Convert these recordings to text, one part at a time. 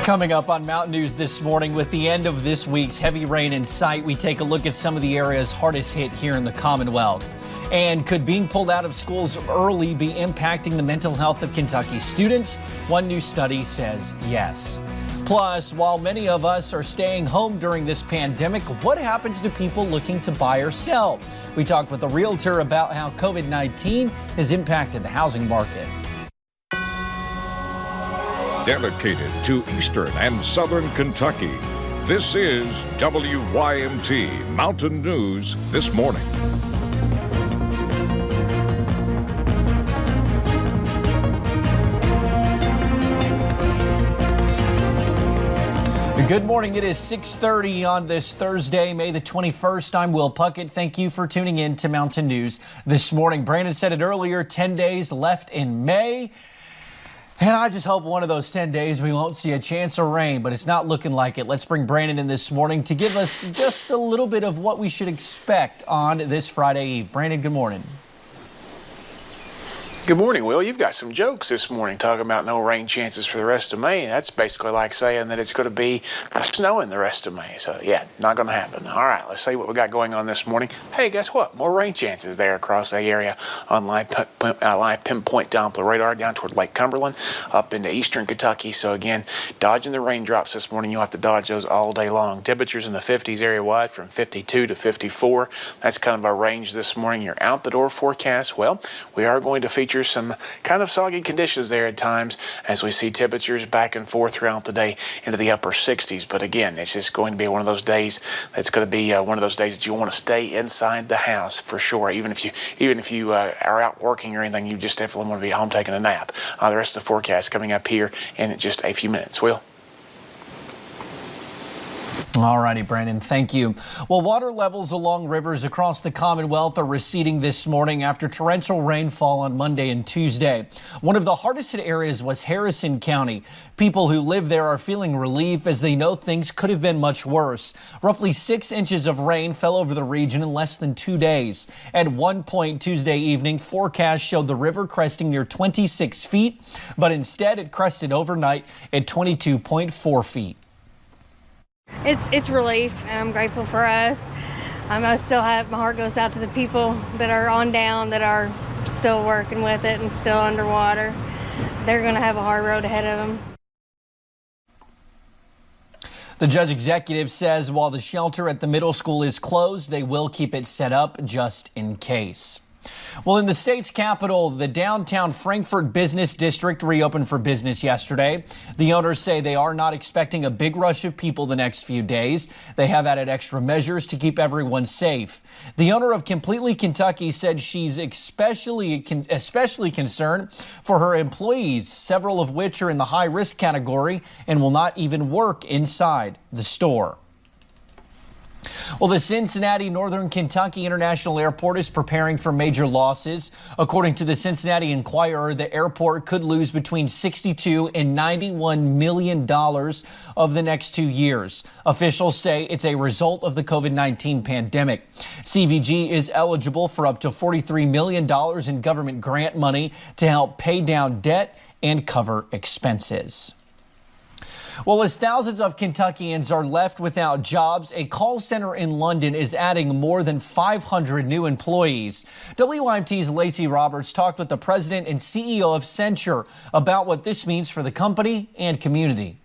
Coming up on Mountain News this morning, with the end of this week's heavy rain in sight, we take a look at some of the areas hardest hit here in the Commonwealth. And could being pulled out of schools early be impacting the mental health of Kentucky students? One new study says yes. Plus, while many of us are staying home during this pandemic, what happens to people looking to buy or sell? We talked with a realtor about how COVID-19 has impacted the housing market. Dedicated to Eastern and Southern Kentucky, this is WYMT Mountain News This Morning. Good morning. It is 6:30 on this Thursday, May the 21st. I'm Will Puckett. Thank you for tuning in to Mountain News This Morning. Brandon said it earlier, 10 days left in May. And I just hope one of those 10 days we won't see a chance of rain, but it's not looking like it. Let's bring Brandon in this morning to give us just a little bit of what we should expect on this Friday Eve. Brandon, good morning. Good morning, Will. You've got some jokes this morning talking about no rain chances for the rest of May. That's basically like saying that it's going to be snowing the rest of May. So, yeah, not going to happen. All right, let's see what we got going on this morning. Hey, guess what? More rain chances there across the area on live pinpoint Doppler radar down toward Lake Cumberland, up into eastern Kentucky. So, again, dodging the raindrops this morning. You'll have to dodge those all day long. Temperatures in the 50s area-wide from 52 to 54. That's kind of our range this morning. Your out-the-door forecast, well, we are going to feature some kind of soggy conditions there at times as we see temperatures back and forth throughout the day into the upper 60s. But again, it's just going to be one of those days that's going to be one of those days that you want to stay inside the house for sure. Even if you are out working or anything, you just definitely want to be at home taking a nap. The rest of the forecast coming up here in just a few minutes. Will. All righty, Brandon, thank you. Well, water levels along rivers across the Commonwealth are receding this morning after torrential rainfall on Monday and Tuesday. One of the hardest hit areas was Harrison County. People who live there are feeling relief as they know things could have been much worse. Roughly 6 inches of rain fell over the region in less than 2 days. At one point Tuesday evening, forecasts showed the river cresting near 26 feet, but instead it crested overnight at 22.4 feet. It's relief, and I'm grateful for us. I still have, my heart goes out to the people that are on down, that are still working with it and still underwater. They're going to have a hard road ahead of them. The judge executive says while the shelter at the middle school is closed, they will keep it set up just in case. Well, in the state's capital, the downtown Frankfort Business District reopened for business yesterday. The owners say they are not expecting a big rush of people the next few days. They have added extra measures to keep everyone safe. The owner of Completely Kentucky said she's especially concerned for her employees, several of which are in the high-risk category and will not even work inside the store. Well, the Cincinnati Northern Kentucky International Airport is preparing for major losses. According to the Cincinnati Enquirer, the airport could lose between $62 and $91 million over the next 2 years. Officials say it's a result of the COVID-19 pandemic. CVG is eligible for up to $43 million in government grant money to help pay down debt and cover expenses. Well, as thousands of Kentuckians are left without jobs, a call center in London is adding more than 500 new employees. WYMT's Lacey Roberts talked with the president and CEO of Censure about what this means for the company and community.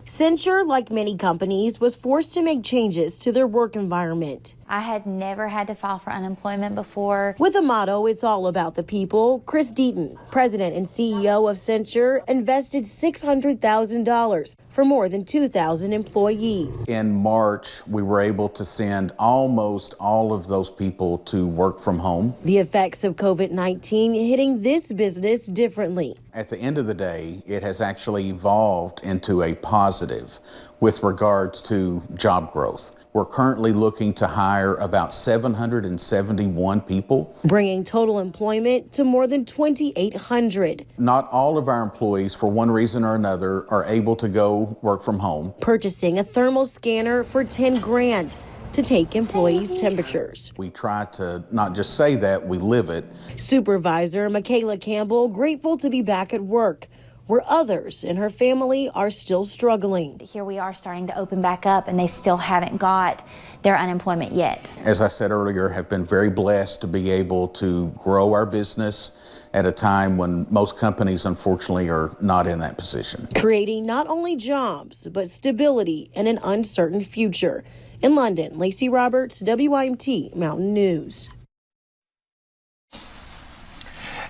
Censure, like many companies, was forced to make changes to their work environment. I had never had to file for unemployment before. With a motto, it's all about the people, Chris Deaton, president and CEO of Censure, invested $600,000 for more than 2,000 employees. In March, we were able to send almost all of those people to work from home. The effects of COVID-19 hitting this business differently. At the end of the day, it has actually evolved into a positive with regards to job growth. We're currently looking to hire about 771 people, bringing total employment to more than 2,800. Not all of our employees, for one reason or another, are able to go work from home. Purchasing a thermal scanner for $10,000 to take employees' temperatures. We try to not just say that, we live it. Supervisor Michaela Campbell grateful to be back at work, where others in her family are still struggling. Here we are starting to open back up, and they still haven't got their unemployment yet. As I said earlier, have been very blessed to be able to grow our business at a time when most companies, unfortunately, are not in that position. Creating not only jobs, but stability in an uncertain future. In London, Lacey Roberts, WYMT Mountain News.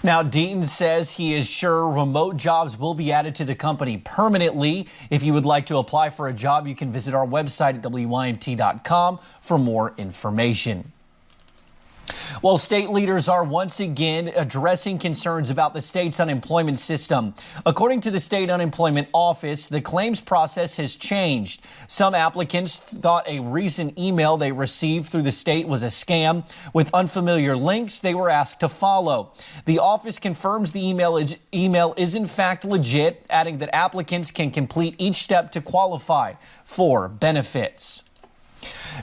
Now, Deaton says he is sure remote jobs will be added to the company permanently. If you would like to apply for a job, you can visit our website at WYMT.com for more information. Well, state leaders are once again addressing concerns about the state's unemployment system. According to the state unemployment office, the claims process has changed. Some applicants thought a recent email they received through the state was a scam with unfamiliar links they were asked to follow. The office confirms the email is in fact legit, adding that applicants can complete each step to qualify for benefits.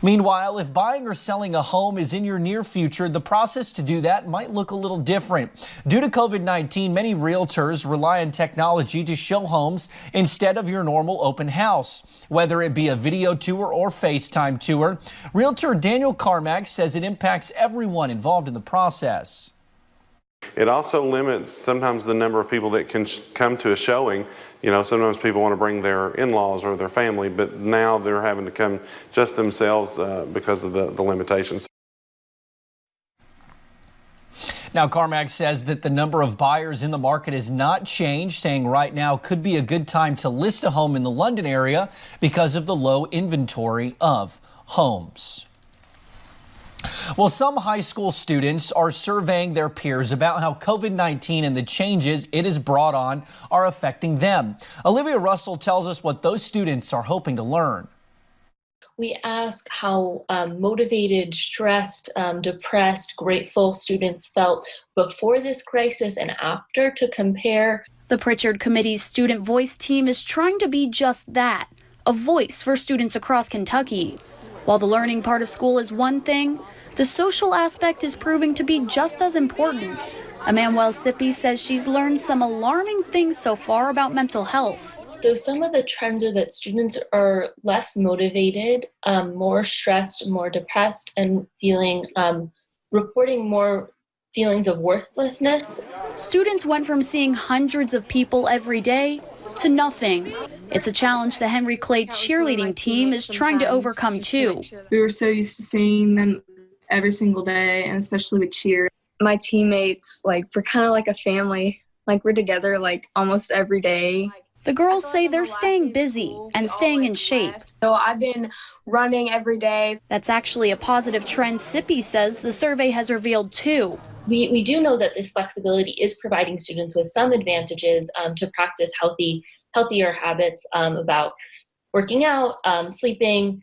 Meanwhile, if buying or selling a home is in your near future, the process to do that might look a little different. Due to COVID-19, many realtors rely on technology to show homes instead of your normal open house. Whether it be a video tour or FaceTime tour, realtor Daniel Carmack says it impacts everyone involved in the process. It also limits sometimes the number of people that can come to a showing. You know, sometimes people want to bring their in-laws or their family, but now they're having to come just themselves because of the limitations. Now, Carmack says that the number of buyers in the market has not changed, saying right now could be a good time to list a home in the London area because of the low inventory of homes. Well, some high school students are surveying their peers about how COVID-19 and the changes it has brought on are affecting them. Olivia Russell tells us what those students are hoping to learn. We ask how motivated, stressed, depressed, grateful students felt before this crisis and after to compare. The Pritchard Committee's Student Voice team is trying to be just that, a voice for students across Kentucky. While the learning part of school is one thing, the social aspect is proving to be just as important. Emmanuel Sippy says she's learned some alarming things so far about mental health. So some of the trends are that students are less motivated, more stressed, more depressed, and reporting more feelings of worthlessness. Students went from seeing hundreds of people every day to nothing. It's a challenge the Henry Clay cheerleading team is trying to overcome too. We were so used to seeing them every single day, and especially with cheer. My teammates, we're kind of like a family. We're together almost every day. The girls say they're staying busy and staying in shape. So I've been running every day. That's actually a positive trend Sippy says the survey has revealed too. We do know that this flexibility is providing students with some advantages to practice healthier habits about working out, sleeping,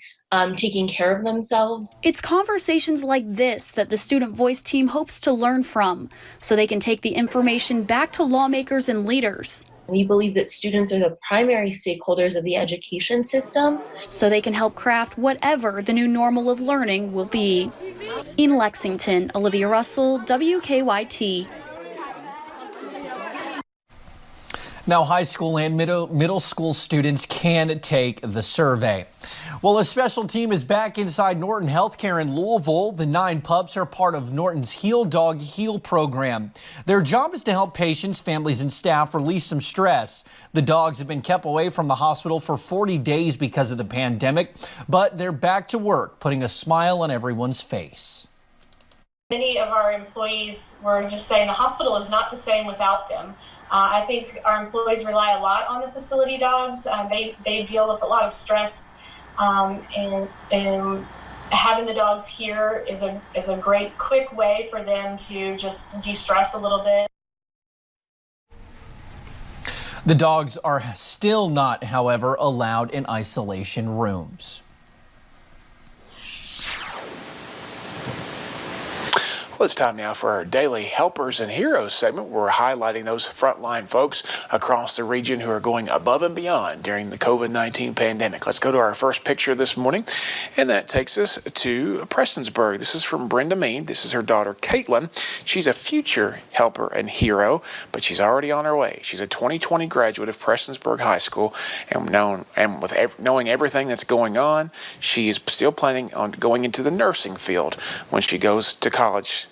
taking care of themselves. It's conversations like this that the Student Voice team hopes to learn from, so they can take the information back to lawmakers and leaders. We believe that students are the primary stakeholders of the education system, so they can help craft whatever the new normal of learning will be. In Lexington, Olivia Russell, WKYT. Now, high school and middle school students can take the survey. Well, a special team is back inside Norton Healthcare in Louisville. The 9 pups are part of Norton's Heal Dog Heal program. Their job is to help patients, families, and staff release some stress. The dogs have been kept away from the hospital for 40 days because of the pandemic, but they're back to work, putting a smile on everyone's face. Many of our employees were just saying the hospital is not the same without them. I think our employees rely a lot on the facility dogs. They deal with a lot of stress, and having the dogs here is a great quick way for them to just de-stress a little bit. The dogs are still not, however, allowed in isolation rooms. Well, it's time now for our daily Helpers and Heroes segment. We're highlighting those frontline folks across the region who are going above and beyond during the COVID-19 pandemic. Let's go to our first picture this morning, and that takes us to Prestonsburg. This is from Brenda Mead. This is her daughter, Caitlin. She's a future helper and hero, but she's already on her way. She's a 2020 graduate of Prestonsburg High School, and knowing everything that's going on, she is still planning on going into the nursing field when she goes to college.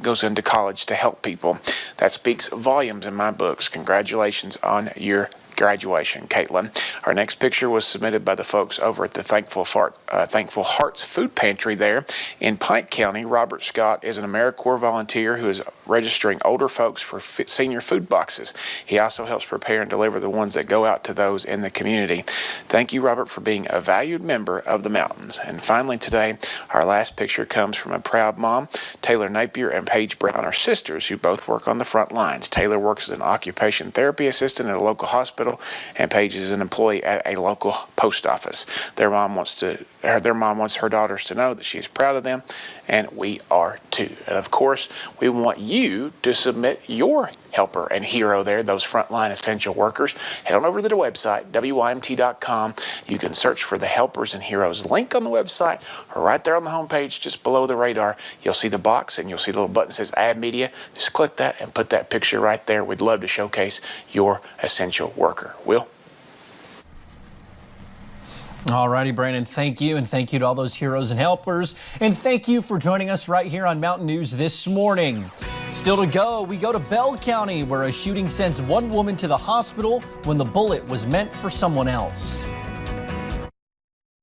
Goes into college to help people. That speaks volumes in my books. Congratulations on your graduation, Caitlin. Our next picture was submitted by the folks over at the Thankful Hearts Food Pantry there in Pike County. Robert Scott is an AmeriCorps volunteer who is registering older folks for senior food boxes. He also helps prepare and deliver the ones that go out to those in the community. Thank you, Robert, for being a valued member of the mountains. And finally today, our last picture comes from a proud mom. Taylor Napier and Paige Brown are sisters who both work on the front lines. Taylor works as an occupation therapy assistant at a local hospital, and Paige is an employee at a local post office. Their mom wants her daughters to know that she's proud of them, and we are too. And of course, we want you to submit your helper and hero there, those frontline essential workers. Head on over to the website, WYMT.com. You can search for the Helpers and Heroes link on the website, or right there on the homepage, just below the radar, you'll see the box and you'll see the little button that says Add Media. Just click that and put that picture right there. We'd love to showcase your essential worker. Will? All righty, Brandon, thank you, and thank you to all those heroes and helpers, and thank you for joining us right here on Mountain News this morning. Still to go, we go to Bell County, where a shooting sends one woman to the hospital when the bullet was meant for someone else.